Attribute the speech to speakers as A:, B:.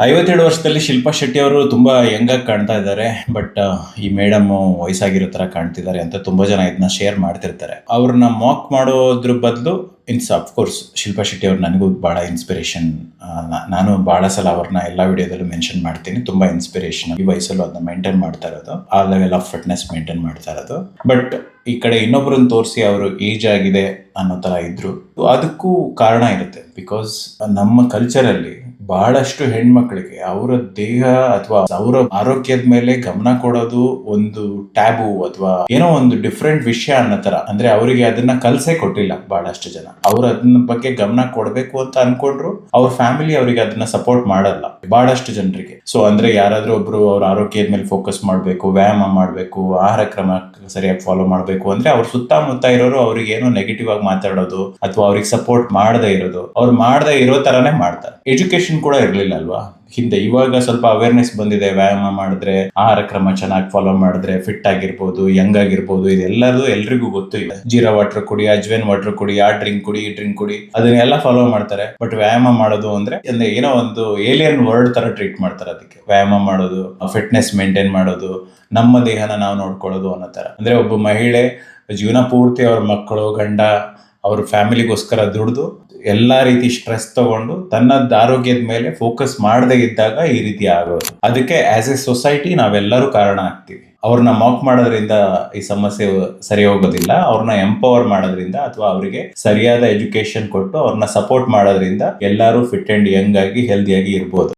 A: 57 ವರ್ಷದಲ್ಲಿ ಶಿಲ್ಪಾ ಶೆಟ್ಟಿ ಅವರು ತುಂಬಾ ಯಂಗ್ ಆಗಿ ಕಾಣ್ತಾ ಇದ್ದಾರೆ. ಬಟ್ ಈ ಮೇಡಮ್ ವಯಸ್ಸಾಗಿರೋ ತರ ಕಾಣ್ತಿದ್ದಾರೆ ಅಂತ ತುಂಬಾ ಜನ ಇದನ್ನ ಶೇರ್ ಮಾಡ್ತಿರ್ತಾರೆ. ಅವ್ರನ್ನ ಮಾಕ್ ಮಾಡೋದ್ರ ಬದಲು ಅಫ್ಕೋರ್ಸ್ ಶಿಲ್ಪಾ ಶೆಟ್ಟಿ ಅವ್ರು ನನಗೂ ಬಹಳ ಇನ್ಸ್ಪಿರೇಷನ್. ನಾನು ಬಹಳ ಸಲ ಅವ್ರನ್ನ ಎಲ್ಲಾ ವಿಡಿಯೋದಲ್ಲೂ ಮೆನ್ಷನ್ ಮಾಡ್ತೀನಿ. ತುಂಬಾ ಇನ್ಸ್ಪಿರೇಷನ್. ಈ ವಯಸ್ಸಲ್ಲೂ ಅದನ್ನ ಮೇಂಟೈನ್ ಮಾಡ್ತಾ ಇರೋದು, ಆ ಲೆವೆಲ್ ಆಫ್ ಫಿಟ್ನೆಸ್ ಮೇಂಟೈನ್ ಮಾಡ್ತಾ ಇರೋದು. ಬಟ್ ಈ ಕಡೆ ಇನ್ನೊಬ್ಬರನ್ನ ತೋರಿಸಿ ಅವರು ಏಜ್ ಆಗಿದೆ ಅನ್ನೋ ತರ ಇದ್ರು. ಅದಕ್ಕೂ ಕಾರಣ ಇರುತ್ತೆ. ಬಿಕಾಸ್ ನಮ್ಮ ಕಲ್ಚರ್ ಅಲ್ಲಿ ಬಹಳಷ್ಟು ಹೆಣ್ಮಕ್ಳಿಗೆ ಅವರ ದೇಹ ಅಥವಾ ಅವರ ಆರೋಗ್ಯದ ಮೇಲೆ ಗಮನ ಕೊಡೋದು ಒಂದು ಟ್ಯಾಬು ಅಥವಾ ಏನೋ ಒಂದು ಡಿಫ್ರೆಂಟ್ ವಿಷಯ ಅನ್ನೋ ತರ. ಅಂದ್ರೆ ಅವರಿಗೆ ಅದನ್ನ ಕಲ್ಸೇ ಕೊಟ್ಟಿಲ್ಲ ಬಹಳಷ್ಟು ಜನ. ಅವ್ರು ಅದನ್ನ ಬಗ್ಗೆ ಗಮನ ಕೊಡ್ಬೇಕು ಅಂತ ಅನ್ಕೊಂಡ್ರು, ಅವ್ರ ಫ್ಯಾಮಿಲಿ ಅವರಿಗೆ ಅದನ್ನ ಸಪೋರ್ಟ್ ಮಾಡಲ್ಲ ಬಹಳಷ್ಟು ಜನರಿಗೆ. ಸೊ ಅಂದ್ರೆ ಯಾರಾದ್ರೂ ಒಬ್ರು ಅವ್ರ ಆರೋಗ್ಯದ ಮೇಲೆ ಫೋಕಸ್ ಮಾಡ್ಬೇಕು, ವ್ಯಾಯಾಮ ಮಾಡ್ಬೇಕು, ಆಹಾರ ಕ್ರಮ ಸರಿಯಾಗಿ ಫಾಲೋ ಮಾಡ್ಬೇಕು ಅಂದ್ರೆ ಅವ್ರ ಸುತ್ತಮುತ್ತ ಇರೋರು ಅವ್ರಿಗೆ ಏನೋ ನೆಗೆಟಿವ್ ಆಗಿ ಮಾತಾಡೋದು ಅಥವಾ ಅವ್ರಿಗೆ ಸಪೋರ್ಟ್ ಮಾಡದೇ ಇರೋದು, ಅವ್ರು ಮಾಡದೇ ಇರೋ ತರಾನೇ ಮಾಡ್ತಾರೆ. ಎಜುಕೇಶನ್ ಕೂಡ ಇರ್ಲಿಲ್ಲ ಅಲ್ವಾ ಹಿಂದೆ. ಇವಾಗ ಸ್ವಲ್ಪ ಅವೇರ್ನೆಸ್ ಬಂದಿದೆ. ವ್ಯಾಯಾಮ ಮಾಡಿದ್ರೆ, ಆಹಾರ ಕ್ರಮ ಚೆನ್ನಾಗಿ ಫಾಲೋ ಮಾಡಿದ್ರೆ ಫಿಟ್ ಆಗಿರ್ಬೋದು, ಯಂಗ್ ಆಗಿರ್ಬೋದು. ಇದೆಲ್ಲರೂ ಎಲ್ರಿಗೂ ಗೊತ್ತು ಇದೆ. ಜೀರಾ ವಾಟರ್ ಕುಡಿ, ಅಜ್ವೇನ್ ವಾಟರ್ ಕುಡಿ, ಆ ಡ್ರಿಂಕ್ ಕುಡಿ, ಈ ಡ್ರಿಂಕ್ ಕುಡಿ, ಅದನ್ನೆಲ್ಲ ಫಾಲೋ ಮಾಡ್ತಾರೆ. ಬಟ್ ವ್ಯಾಯಾಮ ಮಾಡೋದು ಅಂದ್ರೆ ಏನೋ ಒಂದು ಏಲಿಯನ್ ವರ್ಡ್ ತರ ಟ್ರೀಟ್ ಮಾಡ್ತಾರೆ. ಅದಕ್ಕೆ ವ್ಯಾಯಾಮ ಮಾಡೋದು, ಫಿಟ್ನೆಸ್ ಮೇಂಟೈನ್ ಮಾಡೋದು, ನಮ್ಮ ದೇಹನ ನಾವು ನೋಡ್ಕೊಳ್ಳೋದು ಅನ್ನೋ ತರ. ಅಂದ್ರೆ ಒಬ್ಬ ಮಹಿಳೆ ಜೀವನ ಪೂರ್ತಿ ಅವ್ರ ಮಕ್ಕಳು, ಗಂಡ, ಅವ್ರ ಫ್ಯಾಮಿಲಿಗೋಸ್ಕರ ದುಡ್ದು ಎಲ್ಲಾ ರೀತಿ ಸ್ಟ್ರೆಸ್ ತಗೊಂಡು ತನ್ನ ಆರೋಗ್ಯದ ಮೇಲೆ ಫೋಕಸ್ ಮಾಡದೇ ಇದ್ದಾಗ ಈ ರೀತಿ ಆಗೋದು. ಅದಕ್ಕೆ ಆಸ್ ಎ ಸೊಸೈಟಿ ನಾವೆಲ್ಲರೂ ಕಾರಣ ಆಗ್ತೀವಿ. ಅವ್ರನ್ನ ಮಾಕ್ ಮಾಡೋದ್ರಿಂದ ಈ ಸಮಸ್ಯೆ ಸರಿ ಹೋಗೋದಿಲ್ಲ. ಅವ್ರನ್ನ ಎಂಪವರ್ ಮಾಡೋದ್ರಿಂದ ಅಥವಾ ಅವರಿಗೆ ಸರಿಯಾದ ಎಜುಕೇಶನ್ ಕೊಟ್ಟು ಅವ್ರನ್ನ ಸಪೋರ್ಟ್ ಮಾಡೋದ್ರಿಂದ ಎಲ್ಲರೂ ಫಿಟ್ ಅಂಡ್ ಯಂಗ್ ಆಗಿ ಹೆಲ್ದಿಯಾಗಿ ಇರ್ಬೋದು.